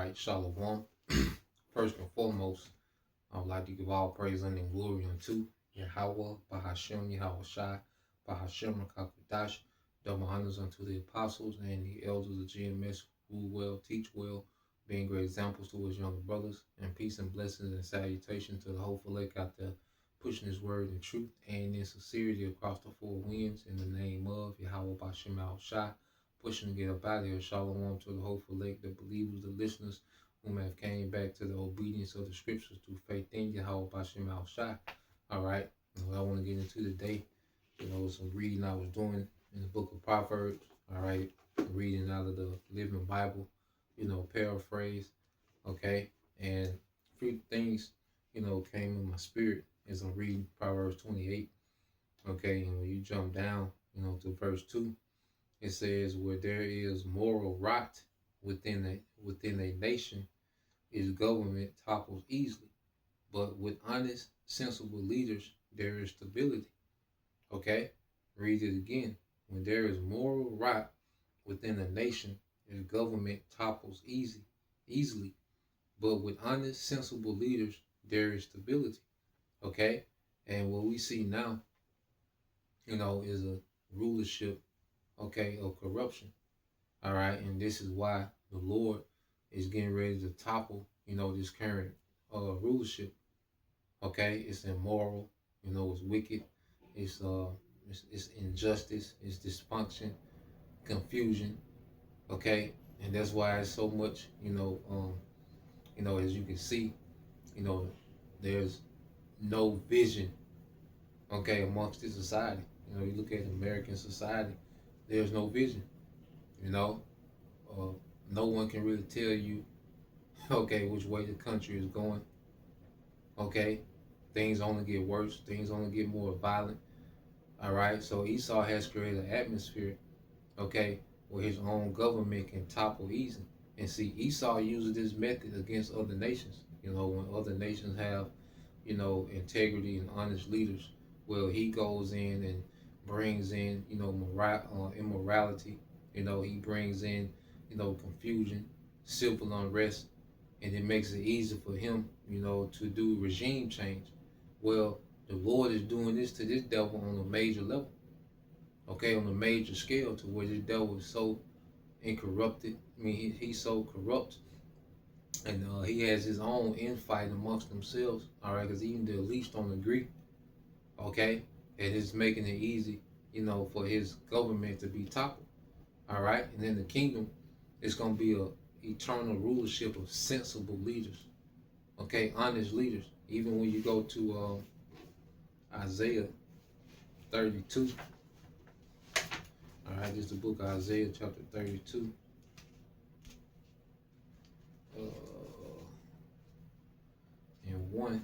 right, Shalom. First and foremost, I would like to give all praise and glory unto Yahweh, Bahashem, Yahweh Shai, Bahashem, Rakakadash, double honors unto the apostles and the elders of GMS who well, teach well, being great examples to his younger brothers, and peace and blessings and salutations to the hopeful elect out there, pushing his word in truth and in sincerity across the four winds in the name of Yahweh, Bahashem, Yahweh Shai, pushing to get up out of here. Shalom to the hopeful elect, the believers, the listeners, whom have came back to the obedience of the scriptures through faith in Yahweh Bashem Al Shai. All right. And what I want to get into today, some reading I was doing in the book of Proverbs. All right. Reading out of the Living Bible, paraphrase. Okay. And a few things, came in my spirit as I'm reading Proverbs 28. Okay. And when you jump down, to verse 2, it says, where there is moral rot within a nation, its government topples easily. But with honest, sensible leaders, there is stability. Okay? Read it again. When there is moral rot within a nation, its government topples easily. But with honest, sensible leaders, there is stability. Okay? And what we see now, is a rulership, of corruption. All right, and this is why the Lord is getting ready to topple, this current rulership. Okay, it's immoral, it's wicked, it's injustice, it's dysfunction, confusion. Okay, and that's why it's so much, as you can see, you know, there's no vision. Okay, amongst this society. You look at American society, there's no vision. You know, uh, no one can really tell you, okay, which way the country is going. Okay, things only get worse. Things only get more violent. All right, so Esau has created an atmosphere, okay, where his own government can topple easy. And see, Esau uses this method against other nations. When other nations have, integrity and honest leaders, well, he goes in and brings in, immorality. He brings in, confusion, civil unrest, and it makes it easy for him, to do regime change. Well, the Lord is doing this to this devil on a major level, okay, on a major scale, to where this devil is so incorrupted. I mean, he's so corrupt, and he has his own infight amongst themselves, all right, because even the least don't agree, okay, and it's making it easy, for his government to be toppled, all right, and then the kingdom is going to be a eternal rulership of sensible leaders, okay, honest leaders. Even when you go to Isaiah 32, all right, this is the book of Isaiah chapter 32, and 1.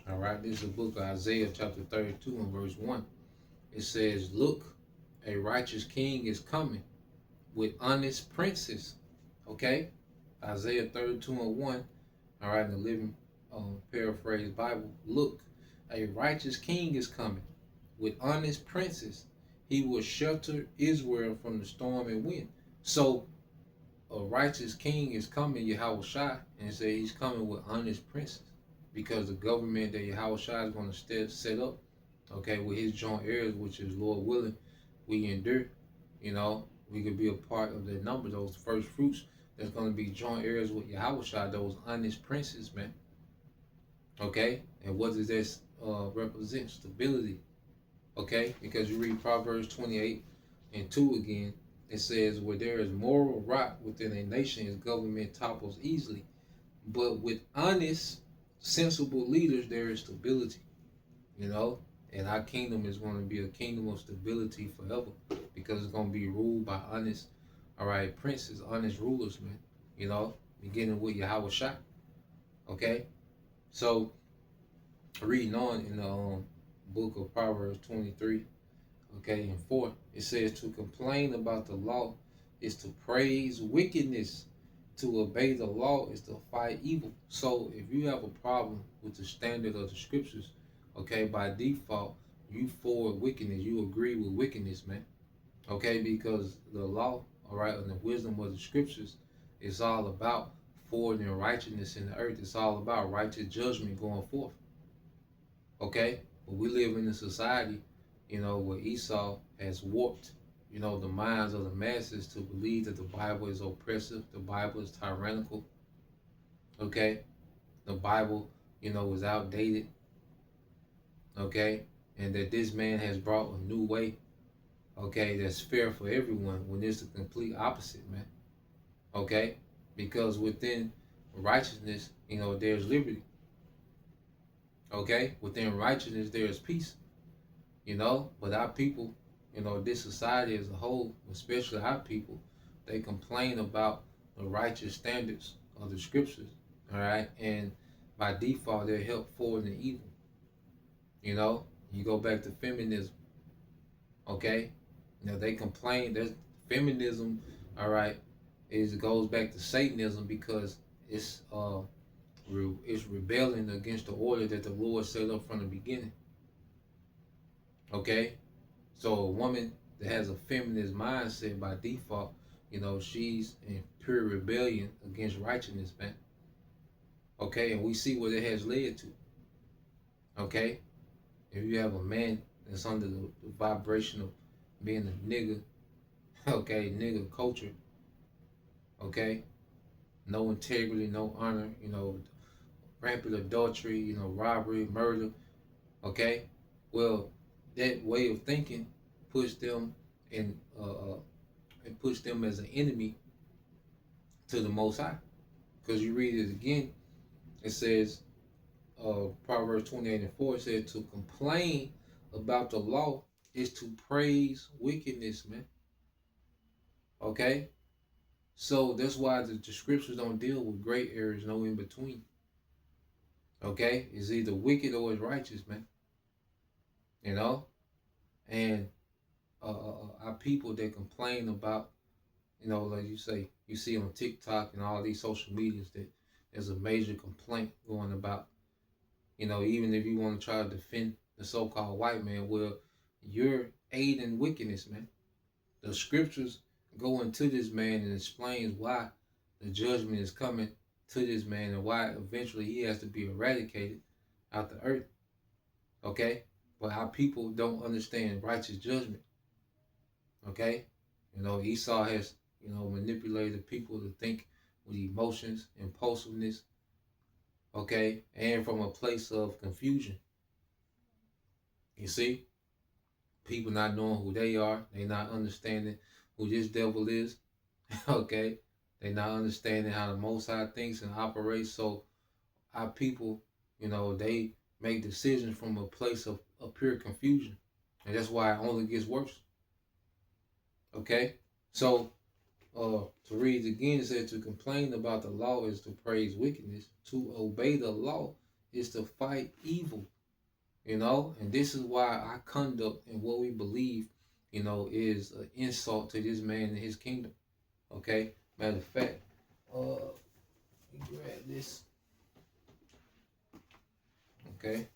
All right, this is the book of Isaiah chapter 32 and verse 1. It says, look, a righteous king is coming with honest princes. Okay, Isaiah 32 and 1. All right, in the Living Paraphrase Bible. Look, a righteous king is coming with honest princes. He will shelter Israel from the storm and wind. So a righteous king is coming, Yahweh Shai, and say he's coming with honest princes, because the government that Yahweh Shai is going to set up, okay, with his joint heirs, which is Lord willing, we endure, we could be a part of the number, those first fruits that's going to be joint heirs with Yahweh Shai, those honest princes, man. Okay, and what does this represent? Stability. Okay, because you read Proverbs 28 and 2 again, it says, where there is moral rot within a nation, its government topples easily. But with honest, sensible leaders, there is stability. And our kingdom is going to be a kingdom of stability forever, because it's going to be ruled by honest, all right, princes, honest rulers, man. Beginning with Yahweh Shai. Okay, so reading on in the book of Proverbs 23, okay, and 4, it says, to complain about the law is to praise wickedness, To obey the law is to fight evil. So if you have a problem with the standard of the scriptures, okay, by default, you forward wickedness. You agree with wickedness, man. Okay, because the law, all right, and the wisdom of the scriptures is all about forwarding righteousness in the earth. It's all about righteous judgment going forth. Okay, but we live in a society, where Esau has warped, the minds of the masses to believe that the Bible is oppressive, the Bible is tyrannical. Okay, the Bible, is outdated. Okay, and that this man has brought a new way. Okay, that's fair for everyone when it's the complete opposite, man. Okay, because within righteousness, there's liberty. Okay, within righteousness, there's peace. But our people, this society as a whole, especially our people, they complain about the righteous standards of the scriptures, all right, and by default they're helped forward in evil. You go back to feminism. Okay, they complain that feminism, all right, it goes back to Satanism because it's rebelling against the order that the Lord set up from the beginning. Okay, so a woman that has a feminist mindset by default, she's in pure rebellion against righteousness, man. Okay, and we see what it has led to. Okay, if you have a man that's under the vibration of being a nigga, okay, nigga culture, okay, no integrity, no honor, rampant adultery, robbery, murder, okay, well, that way of thinking puts them in it puts them as an enemy to the Most High. Because you read it again, it says, Proverbs 28:4, it says, to complain about the law is to praise wickedness, man. Okay? So that's why the scriptures don't deal with gray areas, no in between. Okay? It's either wicked or it's righteous, man. And our people that complain about, like you say, you see on TikTok and all these social medias that there's a major complaint going about, even if you want to try to defend the so-called white man, well, you're aiding wickedness, man. The scriptures go into this man and explains why the judgment is coming to this man and why eventually he has to be eradicated out the earth. Okay? But our people don't understand righteous judgment. Okay? Esau has, manipulated people to think with emotions, impulsiveness, okay, and from a place of confusion. You see? People not knowing who they are, they not understanding who this devil is, okay? They not understanding how the Most High thinks and operates. So our people, they make decisions from a place of pure confusion. And that's why it only gets worse. Okay? So to read again, it said to complain about the law is to praise wickedness. To obey the law is to fight evil. And this is why our conduct and what we believe, is an insult to this man and his kingdom. Okay? Matter of fact, let me grab this. Okay?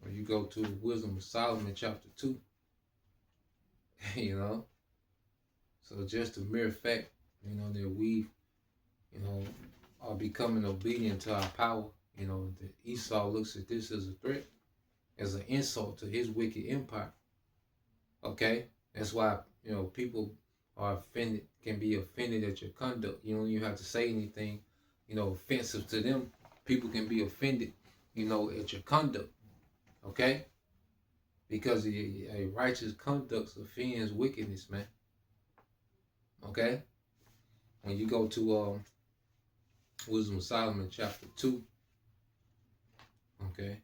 When you go to Wisdom of Solomon chapter 2, so just the mere fact, that we, are becoming obedient to our power, that Esau looks at this as a threat, as an insult to his wicked empire. Okay? That's why, people are offended, can be offended at your conduct. You don't even have to say anything, offensive to them. People can be offended, at your conduct. Okay? Because a righteous conduct offends wickedness, man. Okay? When you go to Wisdom of Solomon chapter 2, okay?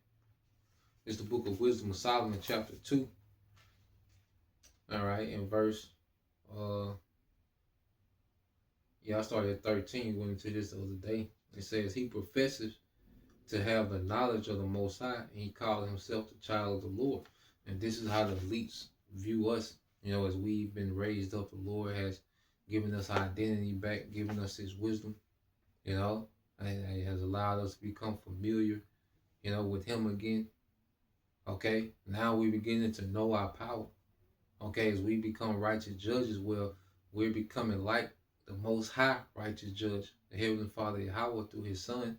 It's the book of Wisdom of Solomon chapter 2. All right, in verse, I started at 13, went into this the other day. It says, he professes to have the knowledge of the Most High, and he called himself the child of the Lord. And this is how the elites view us, as we've been raised up. The Lord has giving us our identity back, giving us his wisdom, you know, and it has allowed us to become familiar, you know, with him again. Okay, now we're beginning to know our power. Okay, as we become righteous judges, well, we're becoming like the most high righteous judge, the Heavenly Father Yahweh through his son,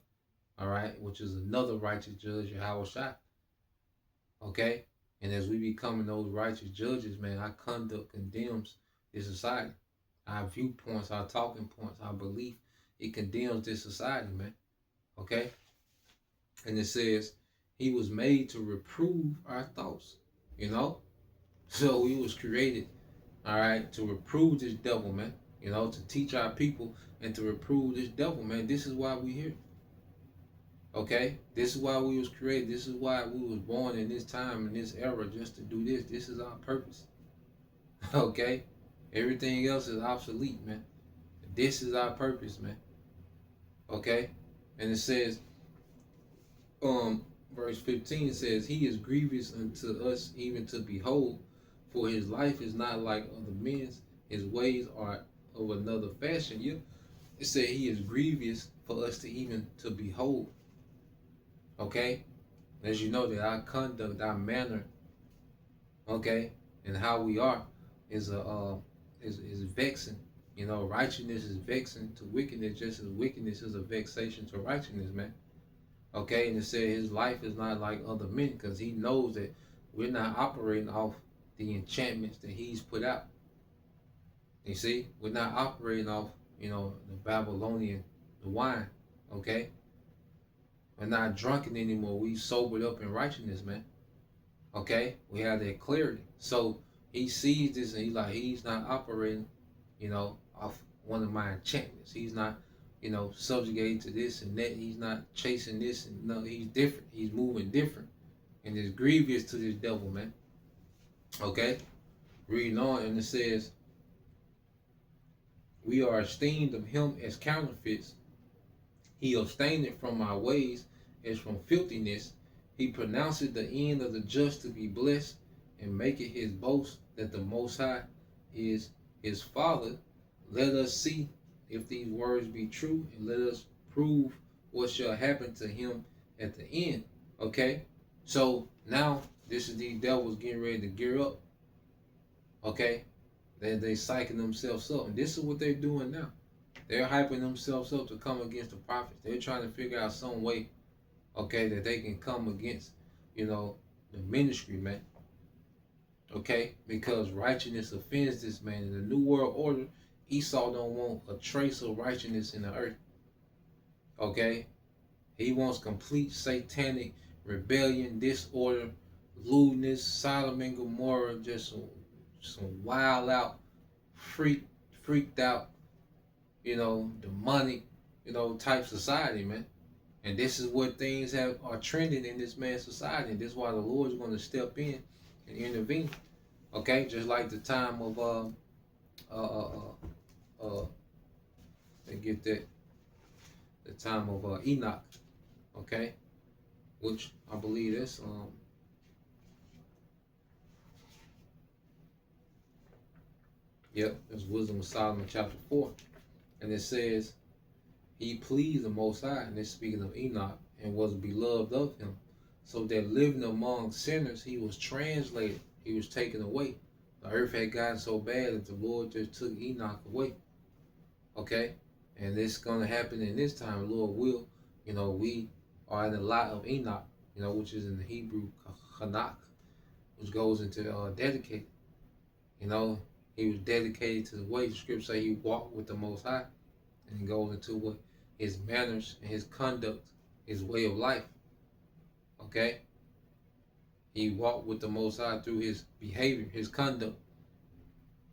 all right, which is another righteous judge, Yahweh Shai. Okay, and as we becoming those righteous judges, man, our conduct condemns this society. Our viewpoints, our talking points, our belief, it condemns this society, man. Okay, and it says he was made to reprove our thoughts, you know. So he was created, all right, to reprove this devil, man. You know, to teach our people and to reprove this devil, man. This is why we here. Okay, this is why we was created. This is why we was born in this time, in this era, just to do this. This is our purpose. Okay, everything else is obsolete, man. This is our purpose, man. Okay, and it says, verse 15 says, he is grievous unto us even to behold, for his life is not like other men's, his ways are of another fashion. Yeah, it said he is grievous for us to even to behold. Okay, as you know that our conduct, our manner, okay, and how we are is is vexing. You know, righteousness is vexing to wickedness, just as wickedness is a vexation to righteousness, man. Okay, and it said his life is not like other men because he knows that we're not operating off the enchantments that he's put out. You see, we're not operating off, you know, the Babylonian, the wine. Okay, we're not drunken anymore. We sobered up in righteousness, man. Okay, we have that clarity. So he sees this and he's not operating, you know, off one of my enchantments. He's not, you know, subjugated to this and that. He's not chasing this and no, he's different. He's moving different. And it's grievous to this devil, man. Okay? Reading on, and it says, we are esteemed of him as counterfeits. He abstained from our ways as from filthiness. He pronounced the end of the just to be blessed, and make it his boast that the Most High is his Father. Let us see if these words be true, and let us prove what shall happen to him at the end. Okay? So now this is these devils getting ready to gear up. Okay? They psyching themselves up. And this is what they're doing now. They're hyping themselves up to come against the prophets. They're trying to figure out some way, okay, that they can come against, you know, the ministry, man. Okay? Because righteousness offends this man. In the New World Order, Esau don't want a trace of righteousness in the earth. Okay? He wants complete satanic rebellion, disorder, lewdness, Sodom and Gomorrah, just some wild out, freaked out, you know, demonic, you know, type society, man. And this is what things are trending in this man's society. And this is why the Lord is going to step in and intervene. Okay, just like the time of get that, the time of Enoch. Okay, which I believe that's yep, that's Wisdom of Solomon chapter 4, and it says, he pleased the Most High, and it's speaking of Enoch, and was beloved of him, so that living among sinners, he was translated, he was taken away. The earth had gotten so bad that the Lord just took Enoch away. Okay, and it's gonna happen in this time. The Lord will, you know, we are in the lot of Enoch, you know, which is in the Hebrew Hanak, which goes into dedicated. You know, he was dedicated to the way. The scripture say he walked with the Most High, and he goes into what his manners and his conduct, his way of life. Okay, he walked with the Most High through his behavior, his conduct.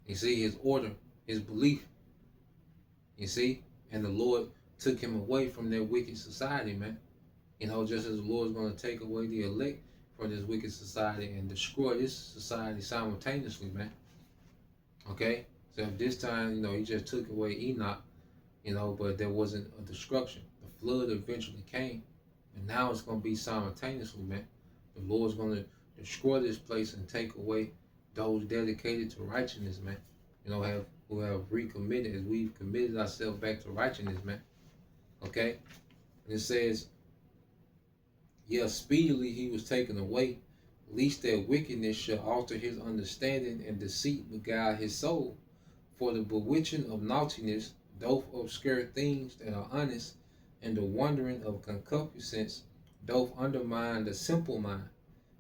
You see, his order, his belief. You see, and the Lord took him away from that wicked society, man. You know, just as the Lord's going to take away the elect from this wicked society and destroy this society simultaneously, man. Okay, so if this time, you know, he just took away Enoch, you know, but there wasn't a destruction. The flood eventually came, and now it's going to be simultaneously, man. The Lord's going to destroy this place and take away those dedicated to righteousness, man. You know, have who have recommitted, as we've committed ourselves back to righteousness, man. Okay? And it says, yeah, speedily he was taken away, lest that wickedness should alter his understanding and deceit beguile his soul. For the bewitching of naughtiness doth obscure things that are honest, and the wandering of concupiscence doth undermine the simple mind.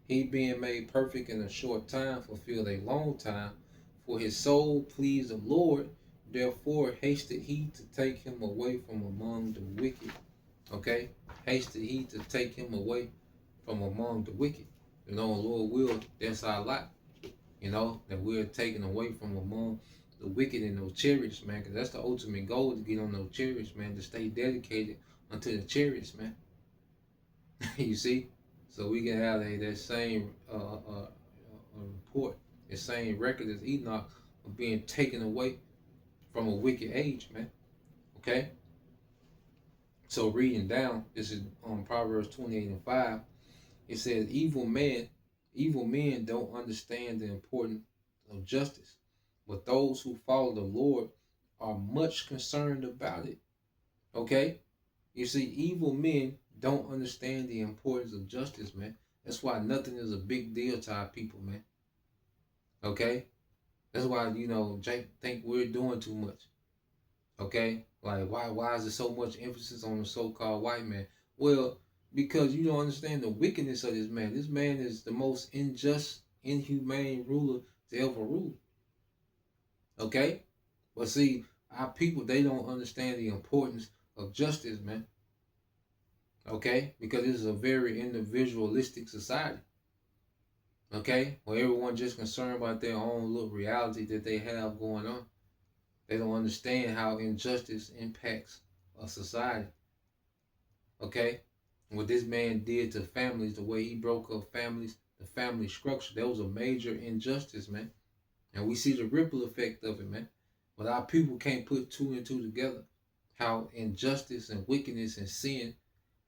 He being made perfect in a short time fulfilled a long time, for his soul pleased the Lord, therefore hasted he to take him away from among the wicked. Okay? Hasted he to take him away from among the wicked. You know, Lord will, that's our lot. You know, that we're taken away from among the wicked and those chariots, man, because that's the ultimate goal, to get on those chariots, man, to stay dedicated unto the chariots, man. You see? So we can have that same report, the same record as Enoch of being taken away from a wicked age, man. Okay? So reading down, this is on Proverbs 28:5. It says, evil men don't understand the importance of justice, but those who follow the Lord are much concerned about it. Okay? You see, evil men don't understand the importance of justice, man. That's why nothing is a big deal to our people, man. Okay? That's why, Jake think we're doing too much. Okay? Like, why is there so much emphasis on the so-called white man? Well, because you don't understand the wickedness of this man. This man is the most unjust, inhumane ruler to ever rule. Okay? But see, our people, they don't understand the importance of justice, man. Okay? Because this is a very individualistic society. Okay? Where everyone just concerned about their own little reality that they have going on. They don't understand how injustice impacts a society. Okay? What this man did to families, the way he broke up families, the family structure, that was a major injustice, man. And we see the ripple effect of it, man. But our people can't put two and two together. How injustice and wickedness and sin,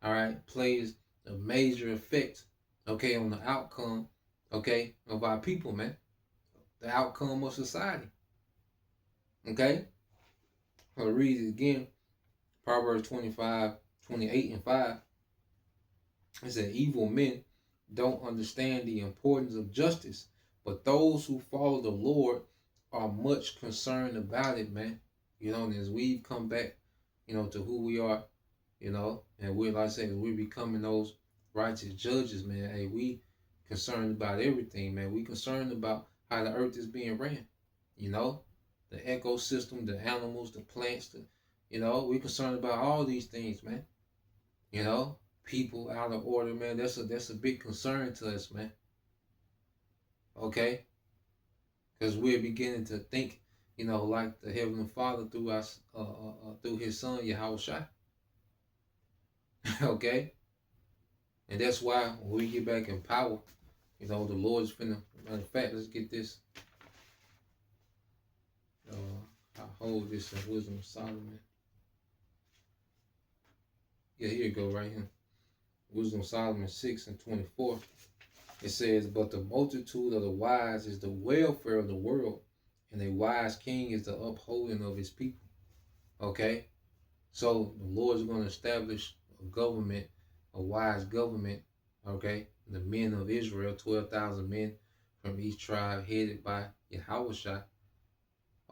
all right, plays a major effect, okay, on the outcome, okay, of our people, man. The outcome of society. Okay? I'll read it again. Proverbs 28:5. It said, evil men don't understand the importance of justice, but those who follow the Lord are much concerned about it, man. And as we've come back, to who we are, and we're, like I said, we're becoming those righteous judges, man. Hey, we concerned about everything, man. We concerned about how the earth is being ran, the ecosystem, the animals, the plants, we concerned about all these things, man. People out of order, man. That's a big concern to us, man. Okay, because we're beginning to think, like the Heavenly Father through us, through His Son Yahushua. Okay, and that's why when we get back in power, the Lord's finna. Matter of fact, let's get this. I hold this in Wisdom of Solomon. Yeah, here you go, right here. Wisdom of Solomon 6:24. It says, but the multitude of the wise is the welfare of the world, and a wise king is the upholding of his people. Okay? So the Lord is going to establish a government, a wise government, okay? The men of Israel, 12,000 men from each tribe headed by Yahushua,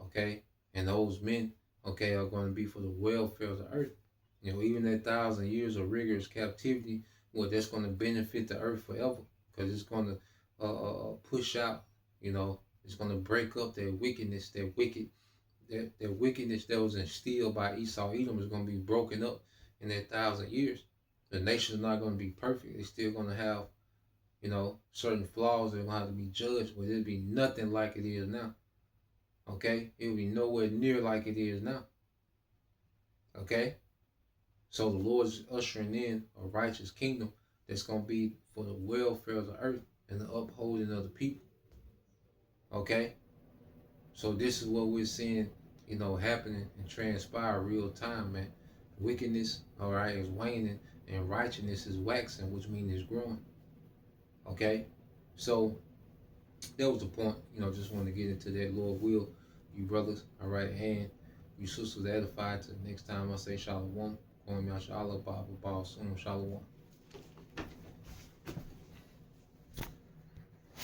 okay? And those men, okay, are going to be for the welfare of the earth. Even that 1,000 years of rigorous captivity, well, that's going to benefit the earth forever, because it's going to push out, it's going to break up that wickedness, that wickedness that was instilled by Esau Edom is going to be broken up in that 1,000 years. The nation's not going to be perfect. They're still going to have, certain flaws that will have to be judged, but it'll be nothing like it is now. Okay? It'll be nowhere near like it is now. Okay? So the Lord's ushering in a righteous kingdom that's going to be for the welfare of the earth and the upholding of the people. Okay? So this is what we're seeing, happening and transpire real time, man. Wickedness, all right, is waning, and righteousness is waxing, which means it's growing. Okay? So that was the point, just wanted to get into that. Lord will, you brothers, all right, and you sisters edified. Till next time I say shalom. Kwame Yashala, Baba, Shalom.